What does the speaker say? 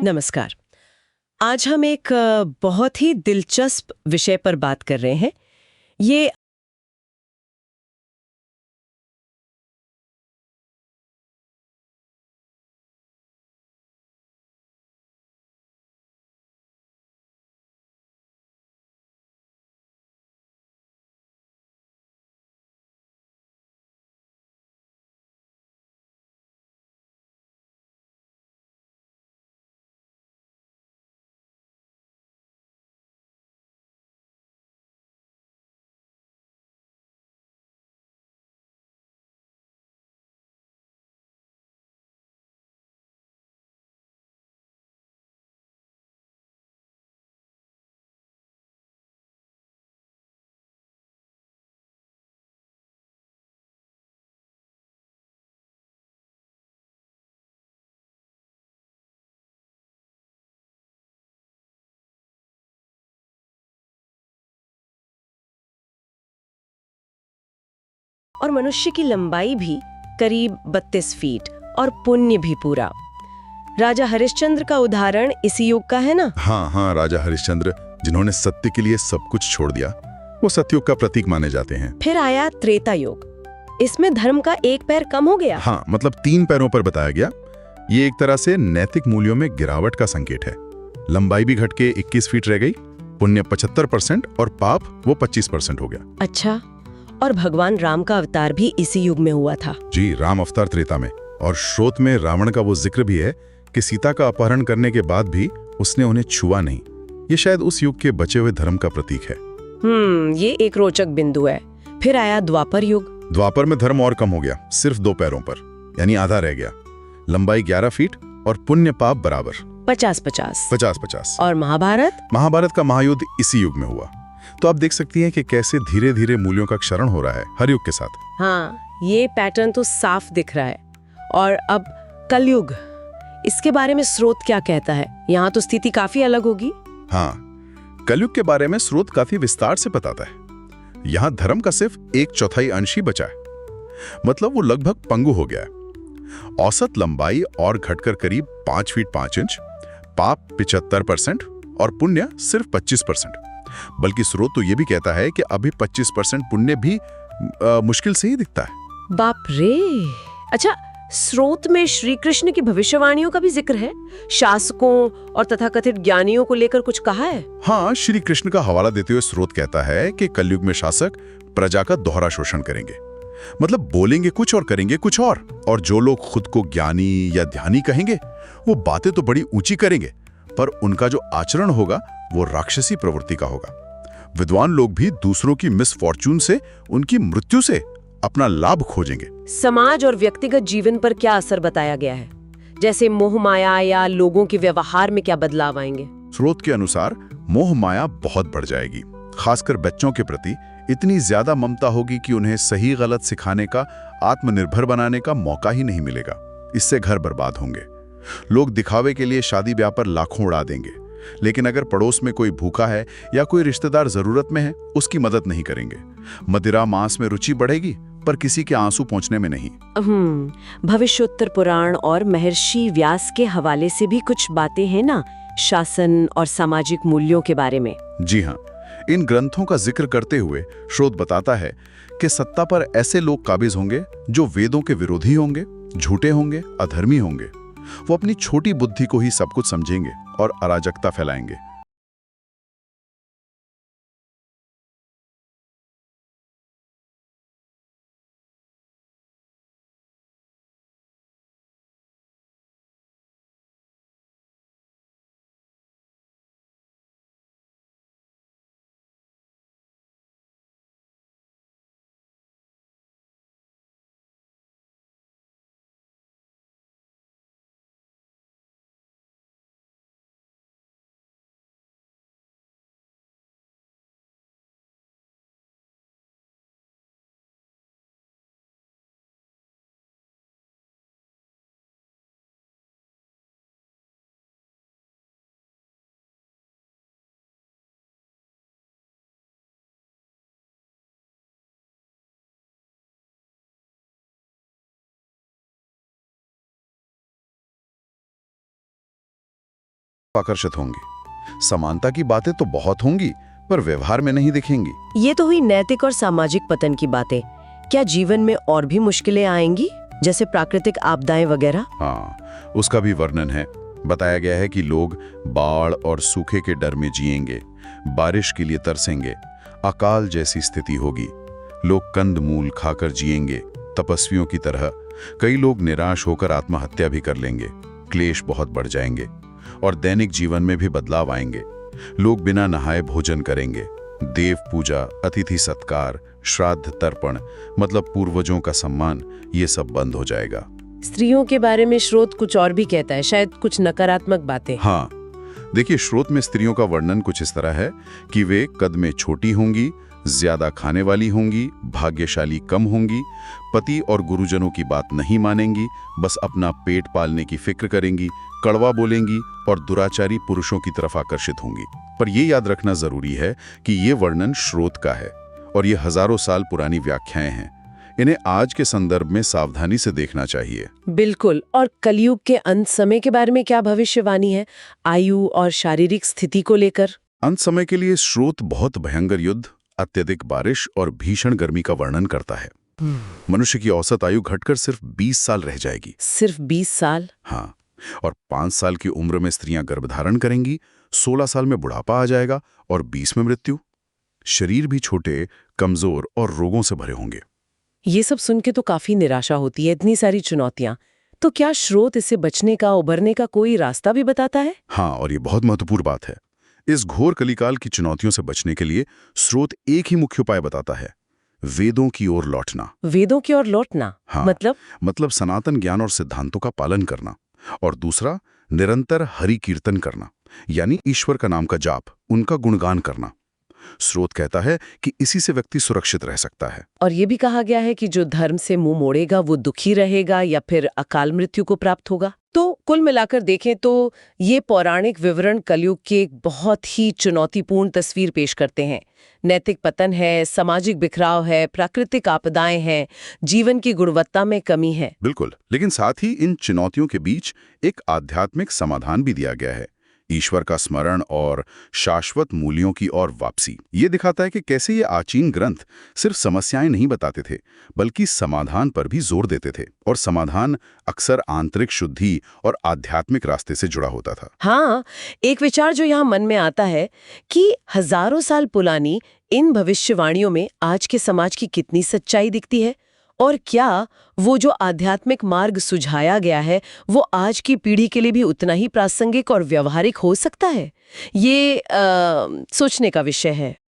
नमस्कार। आज हम एक बहुत ही दिलचस्प विषय पर बात कर रहे हैं। ये और मनुष्य की लंबाई भी करीब 32 फीट और पुण्य भी पूरा। राजा हरिश्चंद्र का उदाहरण इसी युग का है ना? हाँ हाँ, राजा हरिश्चंद्र जिन्होंने सत्य के लिए सब कुछ छोड़ दिया, वो सतयुग का प्रतीक माने जाते हैं। फिर आया त्रेता युग। इसमें धर्म का एक पैर कम हो गया। हाँ, मतलब 3 पैरों पर बताया गया। ये एक तरह से नैतिक मूल्यों में गिरावट का संकेत है। लंबाई भी घट के 21 फीट रह गई, पुण्य 75% और पाप वो 25% हो गया। अच्छा, और भगवान राम का अवतार भी इसी युग में हुआ था। जी, राम अवतार त्रेता में। और श्रोत में रावण का वो जिक्र भी है कि सीता का अपहरण करने के बाद भी उसने उन्हें छुआ नहीं। ये शायद उस युग के बचे हुए धर्म का प्रतीक है। ये एक रोचक बिंदु है। फिर आया द्वापर युग। द्वापर में धर्म और कम हो गया, सिर्फ 2 पैरों पर, यानी आधा रह गया। लंबाई 11 फीट और पुण्य पाप बराबर 50-50। 50-50। और महाभारत? महाभारत का महायुद्ध इसी युग में हुआ। तो आप देख सकती हैं कि कैसे धीरे धीरे मूल्यों का क्षरण हो रहा है हर युग के साथ। हाँ, ये पैटर्न तो साफ दिख रहा है। और अब कलयुग, इसके बारे में स्रोत क्या कहता है? यहाँ तो स्थिति काफी अलग होगी। हाँ, कलयुग के बारे में स्रोत काफी विस्तार से बताता है। यहाँ धर्म का सिर्फ 1/4 अंश ही बचा है, मतलब वो लगभग पंगु हो गया है। औसत लंबाई और घटकर करीब 5 फीट 5 इंच, पाप 75% और पुण्य सिर्फ 25%। बल्कि स्रोत तो ये भी कहता है कि अभी 25% पुण्य भी मुश्किल से ही दिखता है। बाप रे! अच्छा, स्रोत में श्री कृष्ण की भविष्यवाणियों का भी जिक्र है। शासकों और तथाकथित ज्ञानियों को लेकर कुछ कहा है? हाँ, श्री कृष्ण का हवाला देते हुए स्रोत कहता है कि कलयुग में शासक प्रजा का दोहरा शोषण करेंगे। मतलब बोलेंगे कुछ और करेंगे कुछ और जो लोग खुद को ज्ञानी या ध्यानी कहेंगे, वो बातें तो बड़ी ऊंची करेंगे, पर उनका जो आचरण होगा वो राक्षसी प्रवृत्ति का होगा। विद्वान लोग भी दूसरों की मिसफॉर्चून से, उनकी मृत्यु से अपना लाभ खोजेंगे। समाज और व्यक्तिगत जीवन पर क्या असर बताया गया है? जैसे मोह माया या लोगों के व्यवहार में क्या बदलाव आएंगे? स्रोत के अनुसार मोह माया बहुत बढ़ जाएगी। खासकर बच्चों के प्रति इतनी ज्यादा ममता होगी कि उन्हें सही गलत सिखाने का, आत्मनिर्भर बनाने का मौका ही नहीं मिलेगा। इससे घर बर्बाद होंगे। लोग दिखावे के लिए शादी ब्याह पर लाखों उड़ा देंगे, लेकिन अगर पड़ोस में कोई भूखा है या कोई रिश्तेदार जरूरत में है, उसकी मदद नहीं करेंगे। मदिरा मांस में रुचि बढ़ेगी, पर किसी के आंसू पहुंचने में नहीं। भविष्योत्तर पुराण और महर्षि व्यास के हवाले से भी कुछ बातें हैं ना, शासन और सामाजिक मूल्यों के बारे में? जी हाँ, इन ग्रंथों का जिक्र करते हुए स्रोत बताता है कि सत्ता पर ऐसे लोग काबिज होंगे जो वेदों के विरोधी होंगे, झूठे होंगे, अधर्मी होंगे। वो अपनी छोटी बुद्धि को ही सब कुछ समझेंगे और अराजकता फैलाएंगे। आकर्षित होंगे। समानता की बातें तो बहुत होंगी, पर व्यवहार में नहीं दिखेंगी। ये तो हुई नैतिक और सामाजिक पतन की बातें। क्या जीवन में और भी मुश्किलें आएंगी, जैसे प्राकृतिक आपदाएं वगैरह? हाँ, उसका भी वर्णन है। बताया गया है कि लोग बाढ़ और सूखे के डर में जिएंगे, बारिश के लिए तरसेंगे, अकाल जैसी स्थिति होगी। लोग कंद मूल खाकर जिएंगे, तपस्वियों की तरह। कई लोग निराश होकर आत्महत्या भी कर लेंगे। क्लेश बहुत बढ़ जाएंगे और दैनिक जीवन में भी बदलाव आएंगे। लोग बिना नहाए भोजन करेंगे। देव पूजा, अतिथि सत्कार, श्राद्ध तर्पण, मतलब पूर्वजों का सम्मान, ये सब बंद हो जाएगा। स्त्रियों के बारे में स्रोत कुछ और भी कहता है, शायद कुछ नकारात्मक बातें। हाँ, देखिए, स्रोत में स्त्रियों का वर्णन कुछ इस तरह है कि वे कद में छोटी होंगी, ज्यादा खाने वाली होंगी, भाग्यशाली कम होंगी, पति और गुरुजनों की बात नहीं मानेंगी, बस अपना पेट पालने की फिक्र करेंगी, कड़वा बोलेंगी और दुराचारी पुरुषों की तरफ आकर्षित होंगी। पर यह याद रखना जरूरी है कि ये वर्णन स्रोत का है और ये हजारों साल पुरानी व्याख्याएं हैं। इन्हें आज के संदर्भ में सावधानी से देखना चाहिए। बिल्कुल। और कलयुग के अंत समय के बारे में क्या भविष्यवाणी है, आयु और शारीरिक स्थिति को लेकर? अंत समय के लिए स्रोत बहुत भयंकर युद्ध, अत्यधिक बारिश और भीषण गर्मी का वर्णन करता है। मनुष्य की औसत आयु घटकर सिर्फ 20 साल रह जाएगी। सिर्फ 20 साल? हाँ, और 5 साल की उम्र में स्त्रियां गर्भधारण करेंगी, 16 साल में बुढ़ापा आ जाएगा और 20 में मृत्यु। शरीर भी छोटे, कमजोर और रोगों से भरे होंगे। ये सब सुन के तो काफी निराशा होती है, इतनी सारी चुनौतियां। तो क्या स्रोत इससे बचने का, उबरने का कोई रास्ता भी बताता है? हाँ, और ये बहुत महत्वपूर्ण बात है। इस घोर कलिकाल की चुनौतियों से बचने के लिए स्रोत एक ही मुख्य उपाय बताता है: वेदों की ओर लौटना। वेदों की ओर लौटना? हाँ, मतलब सनातन ज्ञान और सिद्धांतों का पालन करना। और दूसरा, निरंतर हरि कीर्तन करना, यानी ईश्वर का नाम का जाप, उनका गुणगान करना। स्रोत कहता है कि इसी से व्यक्ति सुरक्षित रह सकता है। और ये भी कहा गया है कि जो धर्म से मुंह मोड़ेगा वो दुखी रहेगा या फिर अकाल मृत्यु को प्राप्त होगा। तो कुल मिलाकर देखें तो ये पौराणिक विवरण कलयुग की एक बहुत ही चुनौतीपूर्ण तस्वीर पेश करते हैं। नैतिक पतन है, सामाजिक बिखराव है, प्राकृतिक आपदाएं हैं, जीवन की गुणवत्ता में कमी है। बिल्कुल, लेकिन साथ ही इन चुनौतियों के बीच एक आध्यात्मिक समाधान भी दिया गया है: ईश्वर का स्मरण और शाश्वत मूल्यों की ओर वापसी। ये दिखाता है कि कैसे ये आचीन ग्रंथ सिर्फ समस्याएं नहीं बताते थे, बल्कि समाधान पर भी जोर देते थे। और समाधान अक्सर आंतरिक शुद्धि और आध्यात्मिक रास्ते से जुड़ा होता था। हाँ, एक विचार जो यहाँ मन में आता है कि हजारों साल पुरानी इन भविष्यवाणियों में आज के समाज की कितनी सच्चाई दिखती है, और क्या वो जो आध्यात्मिक मार्ग सुझाया गया है वो आज की पीढ़ी के लिए भी उतना ही प्रासंगिक और व्यवहारिक हो सकता है। ये सोचने का विषय है।